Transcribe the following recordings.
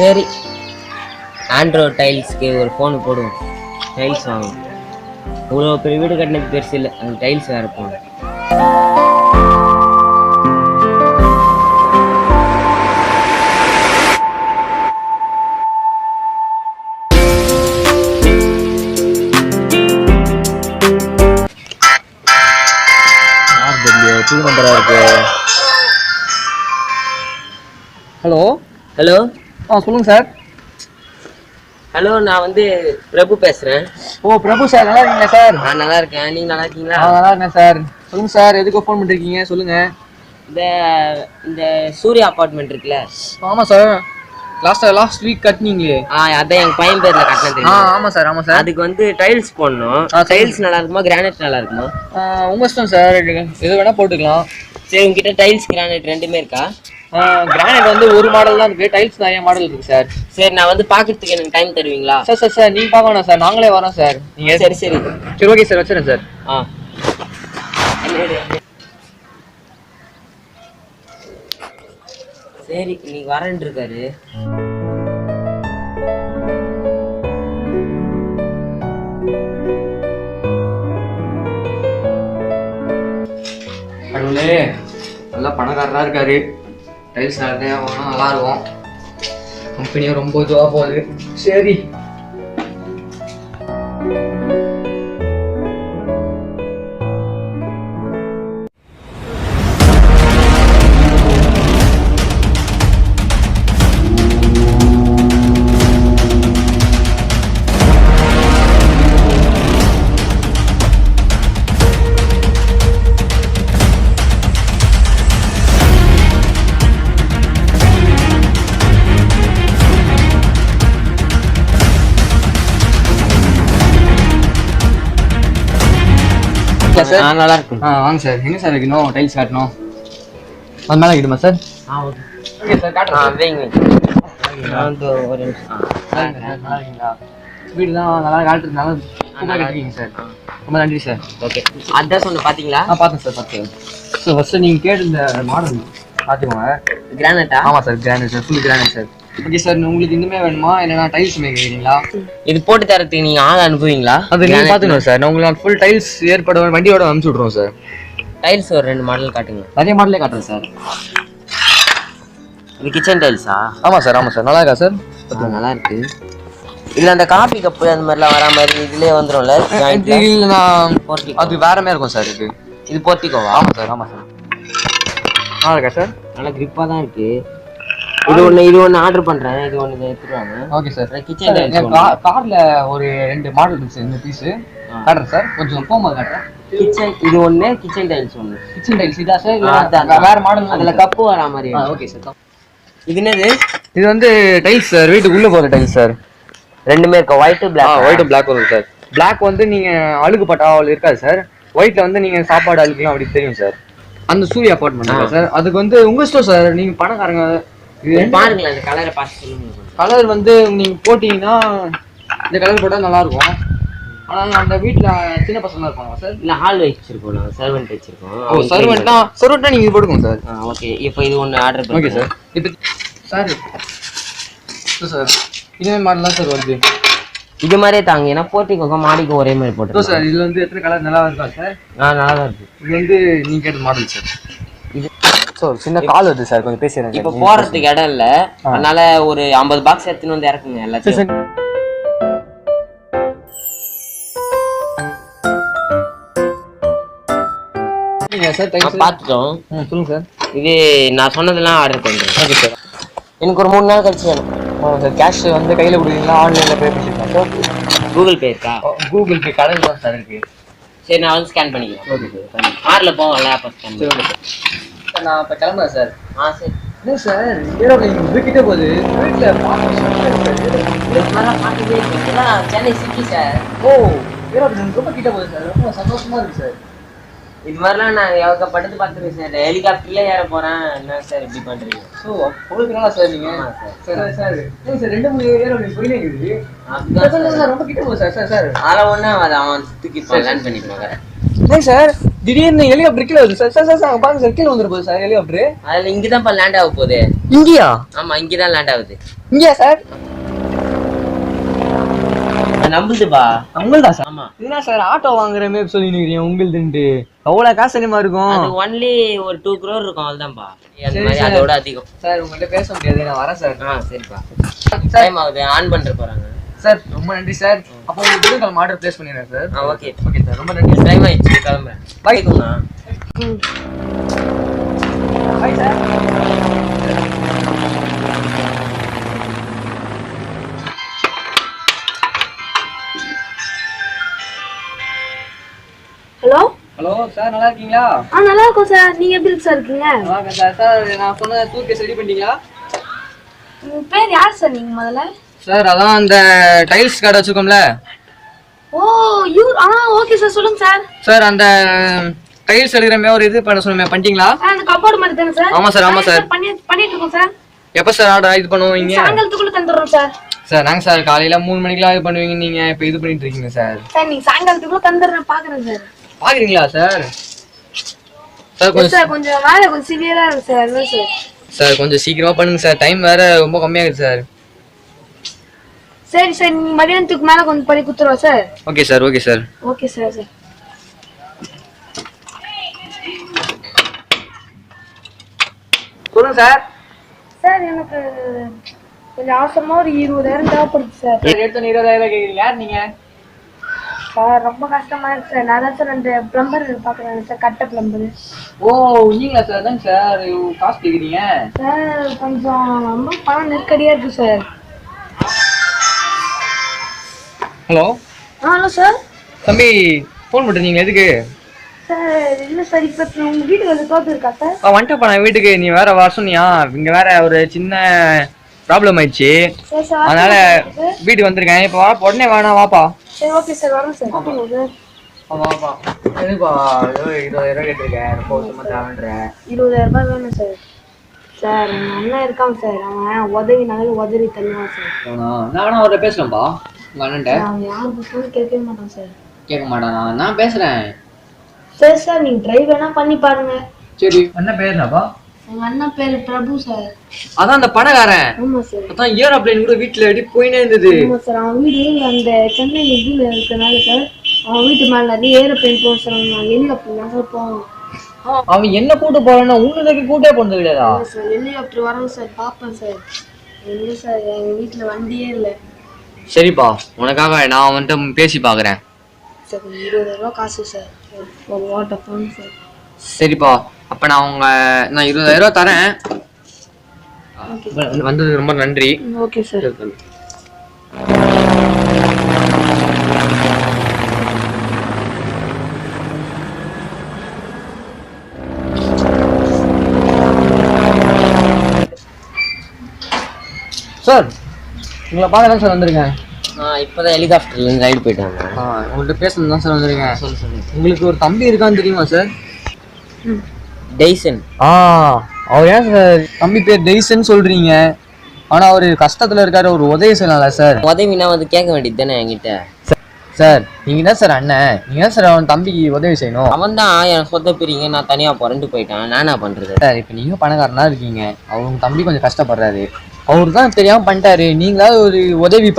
சரி, ஆண்ட்ராய்ட் டைல்ஸ்க்கு ஒரு ஃபோனு போடுவோம். டைல்ஸ் வாங்கணும். இவ்வளோ பெரிய வீடு கட்டினது பெருசு இல்லை, அந்த டைல்ஸ் வேறு போகணும். புது நம்பரா இருக்கு. ஹலோ ஹலோ, சொல்லுங்க சார். ஹலோ, நான் வந்து பிரபு பேசுகிறேன். ஓ பிரபு சார், நல்லா இருக்கீங்களா சார்? நான் நல்லா இருக்கேன், நீங்கள் நல்லா இருக்கீங்களா? நல்லா இருக்கேன் சார். சொல்லுங்க சார், எதுக்கு ஃபோன் பண்ணிருக்கீங்க சொல்லுங்க. இந்த சூர்யா அப்பார்ட்மெண்ட் இருக்குல்ல? ஆமாம் சார், லாஸ்ட் வீக் கட்டினீங்களே. அதான் எங்கள் பையன் பேரில் கட்டினது. ஆமாம் சார், ஆமாம் சார். அதுக்கு வந்து டைல்ஸ் போடணும். டைல்ஸ் நல்லா இருக்குமா, கிரானைட் நல்லா இருக்குமா? உங்கள் இஷ்டம் சார், எது வேணால் போட்டுக்கலாம். சரி, உங்ககிட்ட டைல்ஸ் கிரானைட் ரெண்டுமே இருக்கா? கிரானைட் வந்து ஒரு மாடல் தான் இருக்குது, டைல்ஸ் நிறைய மாடல் இருக்குது சார். சரி, நான் வந்து பார்க்கறதுக்கு எனக்கு டைம் தருவீங்களா? சார் நீங்கள் பார்க்க வேணாம் சார், நாங்களே வரோம் சார். நீங்கள் சரி ஓகே சார், வச்சுறேன் சார். சரி, நீங்க வரேன் இருக்காரு. கடவுளே, நல்லா பணக்காரராக இருக்காரு. டைல்ஸ் நிறையா வாங்கினா நல்லா இருக்கும். கம்பெனியும் ரொம்ப இதுவாக போகுது. சரி, நல்லா இருக்கும். வாங்க சார். எங்க சார் வைக்கணும் டைல்ஸ் காட்டணும்? அது மேலே வைக்கணுமா சார்? ஓகே சார், காட்டுறேன். ஒரு நிமிஷம். நல்லா இருக்கீங்களா? வீடு தான் நல்லா காட்டுறதுனால கட்டிருக்கீங்க சார். ரொம்ப நன்றி சார். ஓகே, அதான் சொன்ன பார்த்தீங்களா? பார்த்தேன் சார், பார்த்தேன் சார். ஃபர்ஸ்ட் நீங்கள் கேட்டு இந்த மாடல் பார்த்துக்கோங்க. கிரானைட்டா? ஆமாம் sir, granite sir, full granite sir. Okay sir, உங்களுக்கு இன்னுமே வேணுமா இல்லைனா டைல்ஸ் கேட்குறீங்களா? இது போட்டு தரத்துக்கு நீங்கள் ஆள் அனுப்புவீங்களா? அது நீங்கள் பார்த்துக்கணும் சார். நான் உங்களுக்கு ஃபுல் டைல்ஸ் ஏற்பட வண்டியோட அனுப்பிச்சி விட்ருவோம் சார். டைல்ஸ் ஒரு 2 மாடல் காட்டுங்க. நிறைய மாடலே காட்டுறேன் சார். இது கிச்சன் டைல்ஸா? ஆமாம் சார், ஆமாம் சார். நல்லா இருக்கா சார்? நல்லா இருக்கு. இதில் அந்த காஃபி கப்பு அந்த மாதிரிலாம் வரா மாதிரி இதுலேயே வந்துடும்ல? அது வேற மாதிரி இருக்கும் சார். இது போர்ட்டிகோவா? ஆமாம் சார், ஆமாம் சார். நல்லா இருக்கா சார்? நல்லா கிரிப்பாக தான் இருக்கு. இது ஒன்று ஆர்டர் பண்ணுறேன், இது ஒன்று எடுத்துருவாங்க. Okay sir. கிச்சன் டைல்ஸ் கார்ல ஒரு 2 மாடல் இருந்துச்சு, இந்த பீஸு காட்டுறேன் சார். கொஞ்சம் போகும்போது காட்டுறேன். கிச்சன் இது ஒன்று, கிச்சன் டைல்ஸ் ஒன்று. கிச்சன் டைல்ஸ் இதா சார்? வேற மாடல், அதில் கப்பு வரா மாதிரி. Okay sir. இது என்னது? இது வந்து டைல்ஸ் சார், வீட்டுக்குள்ளே போகிற டைல்ஸ் சார். ரெண்டுமே இருக்கா? White black? ஒயிட்டு பிளாக் வரும் சார். பிளாக் வந்து நீங்கள் அழுகு பட்டா அவ்வளோ இருக்காது சார். ஒயிட்டில் வந்து நீங்கள் சாப்பாடு அழுக்கலாம் அப்படி தெரியும் சார். அந்த சூர்யா அப்பார்ட்மெண்ட் சார். அதுக்கு வந்து உங்கள் இஷ்டம் சார், நீங்கள் பணக்காரங்க. பாருங்களேன், இந்த கலரை பார்த்து சொல்லுங்க. கலர் வந்து நீங்கள் போட்டிங்கன்னா இந்த கலர் போட்டால் நல்லாயிருக்கும். ஆனால் அந்த வீட்டில் சின்ன பசங்க இருப்பாங்க சார். இல்லை, ஹால் வச்சிருக்கோம், நாங்கள் சர்வெண்ட் வச்சிருக்கோம். சர்வெண்ட்னா நீங்கள் இது போட்டுக்கோங்க சார். ஓகே, இப்போ இது ஒன்று ஆர்டர் பண்ணி. Okay sir. இப்போ சார் சார் இதே மாதிரி தான் சார் வருது. இது மாதிரியே தாங்க, ஏன்னா போர்ட்டிகோக்கோ மாடிக்கும் ஒரே மாதிரி போட்டு சார். இதில் வந்து எத்தனை கலர் நல்லா இருக்கா சார்? நல்லா தான் இருக்கு. இது வந்து நீங்கள் கேட்ட மாடல் சார். இது சார் சின்ன கால் வருது சார், கொஞ்சம் பேசுகிறேன். இப்போ போகிறதுக்கு இடம் இல்லை, அதனால ஒரு 50 பாக்ஸ் எடுத்துன்னு வந்து இறக்குங்க எல்லாத்தையும். சார் பார்த்துட்டோம். சொல்லுங்கள் சார். இது நான் சொன்னதெல்லாம் ஆர்டர் பண்ணுறேன். Okay sir. எனக்கு ஒரு 3 நாள் கழிச்சு வேணும். சார் கேஷ் வந்து கையில் கொடுக்குறீங்களா ஆன்லைனில் பே பண்ணிக்கலாம் சார்? கூகுள் பே இருக்கா? கூகுள் பே கடையில் தான் சார் இருக்குது. சரி, நான் வந்து ஸ்கேன் பண்ணிக்கிறேன். Okay sir. ஆரில் போவோம்ல, அப்போ ஸ்கேன் சரி ஓகே சார். நான் இப்போ கிளம்புறேன் சார். சரி. இல்லை சார், ஏரோப்ளைன் இதுக்கிட்ட போகுது. வீட்டில் சென்னை சிட்டி சார். ஏரோப்ளைன் ரொம்ப கிட்ட போகுது சார். ரொம்ப சந்தோஷமாக இருக்குது சார். இது மாதிரிலாம் நான் ஏகப்பட்டது பார்த்துருக்கேன் சார். ஹெலிகாப்டர்ல ஏற போறேன். என்ன சார் இப்படி பண்றீங்க? ஸோ பொழுதுனால சார் நீங்கள் சார் சார் சார் 2-3 ஏரோப்ளைன் போயினே இருக்குது. அதுதான் ரொம்ப கிட்ட போகுது சார். சார் சார் அதெல்லாம் ஒன்றும் அதை அவன் தூக்கி லேண்ட் பண்ணிப்பாங்க. இல்லை சார், திடீர்னு ஹெலிகாப்டர் கீழே வருது சார். சார் சார் சார் பாருங்க சார், கீழே வந்துட்டு போகுது சார் ஹெலிகாப்டர். அதில் இங்கே தான் லேண்ட் ஆக போகுது. இங்கேயா? ஆமாம், இங்கே தான் லேண்ட் ஆகுது. இங்கயா சார்? நம்புதுப்பா. உங்கள்தா சார்? ஆமா. என்ன சார் ஆட்டோ வாங்குற மாதிரி சொல்லி நிக்கிறீங்க உங்களுதுன்ட்டு? எவ்வளவு காசு அதிகமா இருக்கும்? அது ஒன்லி ஒரு 2 crore இருக்கும், அவ்வளவுதான்ப்பா. அந்த சரி மாதிரி சார். அதோட அதிகம். சார் உங்கள்ட்ட பேச முடியாது, நான் வரேன் சார். சரிப்பா. டைம் ஆகுது, ஆன் பண்ணிட்டு போறாங்க. சார் ரொம்ப நன்றி சார். அப்போ உங்களுக்கு புதுக்கிழமை ஆர்டர் பிளேஸ் பண்ணிடுறேன் சார். ஓகே ஓகே சார், ரொம்ப நன்றி. டைம் ஆயிடுச்சு, கிளம்புறேன். பாய். Bye sir. Hello hello sir, நல்லா இருக்கீங்களா? நல்லா இருக்கும் சார். நீங்க எப்படி சார் இருக்கீங்க? நல்லா இருக்கேன் சார். சார் நான் சொன்ன சூட்கேஸ் ரெடி பண்ணிட்டீங்களா? உங்க பேர் யார் சார் நீங்க முதல்ல? சார் அதான் அந்த டைல்ஸ் கடை வச்சிருக்கோம்ல ஓ ஓகே சார், சொல்லுங்க சார். சார், அந்த டைல்ஸ் எடுக்கிற மாதிரி ஒரு இது பண்ண சொன்னேன், பண்ணிட்டீங்களா? அந்த கபோர்டு மாதிரி தானே சார்? ஆமா சார், ஆமா சார். பண்ணிட்டு இருக்கோம் சார். எப்போ சார் ஆர்டர் இது பண்ணுவீங்க? சாயங்காலத்துக்குள்ள தந்துடுறோம் சார். சார் நாங்க சார் காலையில 3 மணிக்கெல்லாம் இது பண்ணுவீங்க, நீங்க இப்போ இது பண்ணிட்டு இருக்கீங்க சார். சார் நீங்க சாயங்காலத்துக்குள்ள தந்துடுறேன், பாக்குறேன் சார். பாக்குறீங்களா சார்? சார் கொஞ்சம் வேலை கொஞ்சம் சிவியரா இருக்கு சார், அதான் சார். சார் கொஞ்சம் சீக்கிரமா பண்ணுங்க சார், டைம் வேற ரொம்ப கம்மியாகுது சார். சரி சார், நீங்க மதியானத்துக்கு மேல கொஞ்சம் பண்ணி குத்துருவோம் சார். Okay sir, okay sir. Okay sir. Sir சொல்லுங்க சார். சார் எனக்கு கொஞ்சம் அவசரமா ஒரு 20,000 தேவைப்படுது சார். எடுத்து 20,000 கேக்குறீங்க? யார் நீங்க? சார் ரொம்ப கஷ்டமா இருக்கு சார். நான் தான் சார் அந்த பிளம்பர் பாக்குறேன் சார், கட்ட பிளம்பர். ஓ நீங்களா சார்? தாங்க சார், காசு கேக்குறீங்க சார்? கொஞ்சம் ரொம்ப பணம் நெருக்கடியா இருக்கு சார். ஹலோ. Hello sir. தம்பி ஃபோன் பண்ணிருந்தீங்க எதுக்கு? சார் இல்லை சார், இப்போ உங்கள் வீட்டுக்கு வந்து தோற்று இருக்கா சார்? வந்துட்டப்பா நான் வீட்டுக்கு. நீ வேற வர சொன்னியா? இங்க வேற ஒரு சின்ன ப்ராப்ளம் ஆயிடுச்சு, அதனால வீட்டுக்கு வந்திருக்கேன். இப்போ வா, உடனே வேணா வாப்பா. சரி ஓகே சார், வரேன் சார். கூப்பிடுங்க சார். வாப்பா. எதுப்பா 20,000 கேட்டிருக்கேன், ரொம்ப வருஷமா தேவைன்றேன். 20,000 ரூபாய் வேணும் சார். சார் எங்கள் அண்ணன் இருக்காங்க சார், அவன் உதவினாலும் உதவி தருவான் சார். நான் வேணா அவர்கிட்ட பேசலாம்ப்பா, உங்க அண்ணன்ட்ட. அவன் யார் புத்தகம் கேட்கவே மாட்டான் சார். கேட்க மாட்டானா? நான் பேசுறேன். சரி சார், நீங்கள் ட்ரை வேணா பண்ணி பாருங்க. சரி. அண்ணன் பேருனாப்பா? எங்கள் அண்ணன் பேர் பிரபு சார். அதான் அந்த பணக்காரன். ஆமாம் சார். அதான் ஏரோப்ளேன் கூட வீட்டுல எப்படி போயினே இருந்தது. ஆமாம் சார், அவன் வீடு அந்த சென்னை இதில் இருக்கிறனால சார், அவன் வீட்டு மேலே நிறைய ஏரோப்ளேன் போகும் சார். நான் ஹெலிகாப்டர் நாங்கள் போவோம். அவன் என்ன கூட்டு போறான்னா உங்களுக்கு கூட்டே போனது கிடையாதா? சார் ஹெலிகாப்டர் வரோம் சார், பார்ப்பேன் சார். இல்லை சார், எங்கள் வீட்டில் வண்டியே இல்லை. சரிப்பா, உனக்காக நான் வந்துட்டு பேசி பாக்குறேன். சார் 20,000 ரூபா காசு சார், ஒரு வாட்டர் ஃபோன் சார். சரிப்பா, அப்ப நான் 20,000 ரூபா தரேன். வந்தது ரொம்ப நன்றி. Okay sir. சார் உங்களை பார்க்க தான் சார் வந்திருக்கேன். இப்போதான் ஹெலிகாப்டர்லேருந்து ரைடு போயிட்டாங்க. உங்கள்கிட்ட பேசணும் தான் சார் வந்திருக்கேன். சொல்லு. உங்களுக்கு ஒரு தம்பி இருக்கான்னு தெரியுமா சார்? டெய்சன். அவர் ஏன் சார் தம்பி பேர் டெய்சன் சொல்றீங்க? ஆனா அவரு கஷ்டத்துல இருக்காரு, ஒரு உதவி செய்யலாம்ல சார்? உதவினா வந்து கேட்க வேண்டியது தானே என்கிட்ட. சார் நீங்க தான் சார் அண்ணன், நீங்க தான் சார் அவன் தம்பிக்கு உதவி செய்யணும். அவன் தான் என் சொந்த பிரிங்க, நான் தனியாக புரண்டு போயிட்டான், நானா பண்றது? சார் இப்போ நீங்க பணக்காரனா இருக்கீங்க, அவங்க தம்பி கொஞ்சம் கஷ்டப்படுறாரு, அவரு தான் தெரியாம பண்ணிட்டாரு, நீங்களாவது ஒரு உதவி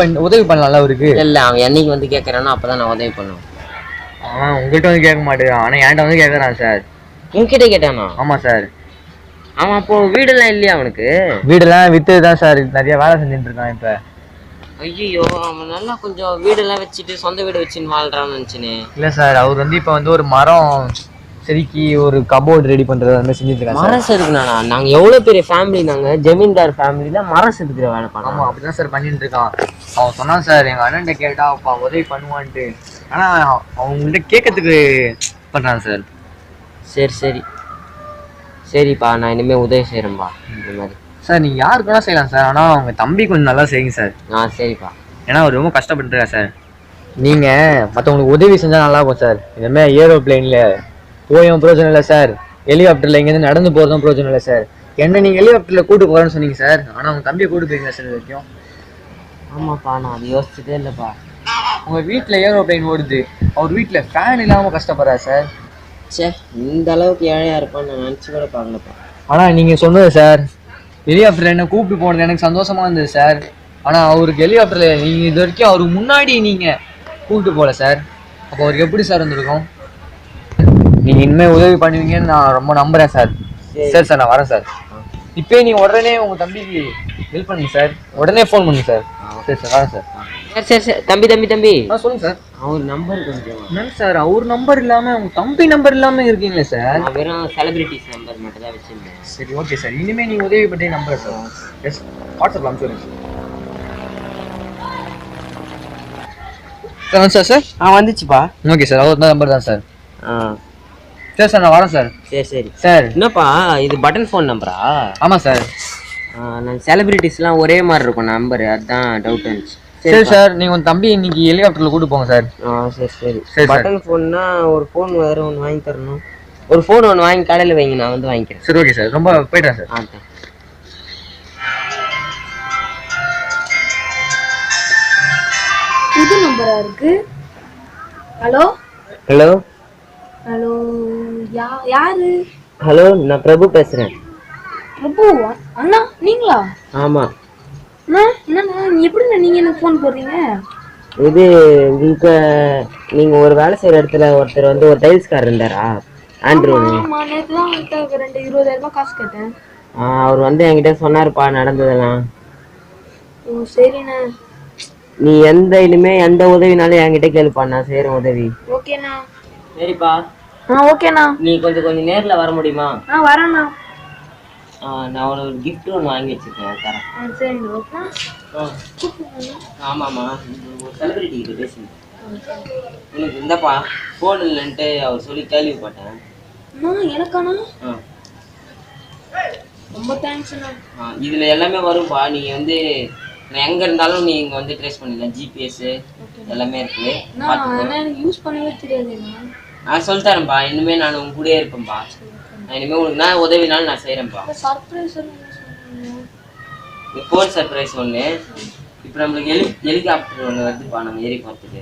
பண்ணலாம்ல அவருக்கு? இல்லை, அவன் என்னைக்கு வந்து கேட்கறானோ அப்பதான் நான் உதவி பண்ணுவேன். உங்கள்கிட்ட வந்து கேட்க மாட்டேன், ஆனா என்கிட்ட வந்து கேட்கறான் சார். உன்கிட்ட கேட்டானா? ஆமா சார். அவன் அப்போ வீடெல்லாம் இல்லையா அவனுக்கு? வீடெல்லாம் வித்து தான் சார் நிறைய வேலை செஞ்சுட்டு இருக்கான் இப்ப. ஐயோ, அவன் நல்லா கொஞ்சம் வீடெல்லாம் வச்சுட்டு சொந்த வீடு வச்சுன்னு வாழ்றான்னு நினைச்சுனே. இல்ல சார், அவர் வந்து இப்ப வந்து ஒரு மரம் செதுக்கி ஒரு கபோர்டு ரெடி பண்றது அந்த மாதிரி செஞ்சுட்டு இருக்காங்க. மரம் செதுக்குனானா? நாங்க எவ்வளவு பெரிய ஃபேமிலி, நாங்க ஜமீன்தார் ஃபேமிலில மரம் செதுக்குற வேலை பண்ணோம். ஆமா அப்படிதான் சார் பண்ணிட்டு இருக்கான். அவன் சொன்னான் சார் எங்க அண்ணன்ட்ட கேட்டா அப்பா உதவி பண்ணுவான்ட்டு, ஆனா அவங்கள்ட்ட கேட்கறதுக்கு பண்றான் சார். சரி சரிப்பா, நான் இனிமே உதவி செய்யறேன்பா இந்த மாதிரி. சார் நீங்க யாருக்குன்னா செய்யலாம் சார், ஆனா அவங்க தம்பி கொஞ்சம் நல்லா செய்யுங்க சார். சரிப்பா. ஏன்னா அவர் ரொம்ப கஷ்டப்பட்டுருக்கா சார். நீங்க மற்றவங்களுக்கு உதவி செஞ்சா நல்லா இருக்கும் சார். இந்த மாதிரி ஏரோப்ளேன்ல போயும் பிரயோஜனம் இல்லை சார், ஹெலிகாப்டர்ல இங்கேருந்து நடந்து போறதும் பிரயோஜனம் இல்லை சார். என்ன நீங்க ஹெலிகாப்டர்ல கூட்டு போறேன்னு சொன்னீங்க சார், ஆனா அவங்க தம்பியை கூட்டு போயிருக்கீங்க சார் இது வரைக்கும். ஆமாப்பா, நான் அது யோசிச்சுட்டே இல்லைப்பா. உங்க வீட்டுல ஏரோப்ளேன் ஓடுது, அவர் வீட்டுல ஃபேன் இல்லாம கஷ்டப்படுறாரு சார். சே, இந்த அளவுக்கு ஏழையா இருப்பான்னு நான் நினைச்சு கூட பார்க்கலப்பா. ஆனா நீங்க சொன்னது சார், ஹெலிகாப்டர்ல என்ன கூப்பிட்டு போனது எனக்கு சந்தோஷமா இருந்தது சார். ஆனா அவருக்கு ஹெலிகாப்டர்ல நீங்க இது வரைக்கும் அவருக்கு முன்னாடி நீங்க கூப்பிட்டு போகல சார். அப்போ அவருக்கு எப்படி சார் இருந்திருக்கும்? நீங்க இனிமே உதவி பண்ணுவீங்கன்னு நான் ரொம்ப நம்புறேன் சார். சரி சார், நான் வரேன் சார். இப்பயே நீ உடனே உங்க தம்பிக்கு ஹெல்ப் பண்ணுங்க சார். உடனே ஃபோன் பண்ணுங்க சார். சரி சார், வரேன் சார். சரி தம்பி சொல்லுங்க சார். அவர் நம்பர் கொஞ்சம். என்னங்க சார் அவர் நம்பர் இல்லாம உங்க தம்பி நம்பர் இல்லாம இருக்கீங்களே சார்? நான் வெறும் செலிபிரிட்டிஸ் நம்பர் மட்டும் தான் வச்சிருந்தேன். சரி ஓகே சார், இனிமே நீங்க உதவி பற்றி நம்புறேன் சார். எஸ், வாட்ஸ்அப்ல அனுப்பிச்சுடுங்க சார். சார் வந்துச்சுப்பா. ஓகே சார், அவர் நம்பர் தான் சார். சரி சார், நான் வரேன் சார். சரி சார். என்னப்பா இது பட்டன் ஃபோன் நம்பரா? ஆமா சார். நான் செலிபிரிட்டிஸ்லாம் ஒரே மாதிரி இருக்கும் நம்பரு, அதுதான் டவுட் இருந்துச்சு. சரி சார், நீங்க உங்க தம்பி இன்னைக்கு ஹெலிகாப்டர்ல கூட்டு போங்க சார். சரி பட்டன் ஃபோன்னா ஒரு ஃபோன் வேற ஒன்று வாங்கி தரணும். ஒரு ஃபோன் ஒன்று வாங்கி கடையில் வைங்க, நான் வந்து வாங்கிக்கிறேன். சரி ஓகே சார், ரொம்ப போயிட்டேன் சார். புது நம்பரா இருக்கு. ஹலோ ஹலோ ஹலோ, யாரு? ஹலோ, நான் பிரபு பேசுறேன். பிரபு அண்ணா நீங்களா? ஆமா அண்ணா. என்னண்ணா எப்படிண்ணா நீங்க எனக்கு ஃபோன் போடுறீங்க? இது உங்களுக்கு நீங்க ஒரு வேலை செய்யற இடத்துல ஒருத்தர் வந்து ஒரு டைல்ஸ்காரர் இருந்தாரா, ஆண்ட்ரூ? ஆமா, நேற்று தான் அவர்கிட்ட 20,000 ரூபாய் காசு கேட்டேன். அவர் வந்து என்கிட்ட சொன்னாருப்பா நடந்ததெல்லாம். ஓ சரிண்ணா. நீ எந்த உதவினாலும் என்கிட்ட கேளுப்பா, நான் செய்யற உதவி. ஓகேண்ணா. சரிப்பா. ஓகேண்ணா. நீ கொஞ்சம் நேர்ல வர முடியுமா? வரேண்ணா. நான் ஒரு கிஃப்ட் ஒன்று வாங்கி வச்சிருக்கேன், தரேன். சரிண்ணா. ஆமாம்மா, ஒரு செலிபிரிட்டி கிட்ட பேசுங்க. உனக்கு இந்தப்பா ஃபோன் இல்லைன்ட்டு அவர் சொல்லி கேள்விப்பட்டேன். எனக்காண்ணா? ரொம்ப தேங்க்ஸ்ண்ணா. இதுல எல்லாமே வரும்பா. நீங்க வந்து நான் எங்க இருந்தாலும் நீங்க வந்து ட்ரேஸ் பண்ணிடலாம். ஜிபிஎஸ் எல்லாமே இருக்கு. எனக்கு யூஸ் பண்ணவே தெரியாதுண்ணா. நான் சொல்லித்தரேன்ப்பா. இனிமே நான் உங்க கூடயே இருப்பேன்ப்பா. நான் இனிமே உங்களுக்கு நான் உதவினாலும் நான் செய்யறேன்ப்பா. சர்ப்ரைஸ் ஃபோன் சர்ப்ரைஸ் ஒன்று. இப்போ நம்மளுக்கு ஹெலிகாப்டர் ஒன்று வருதுப்பா, நம்ம ஏறி பார்த்துட்டு.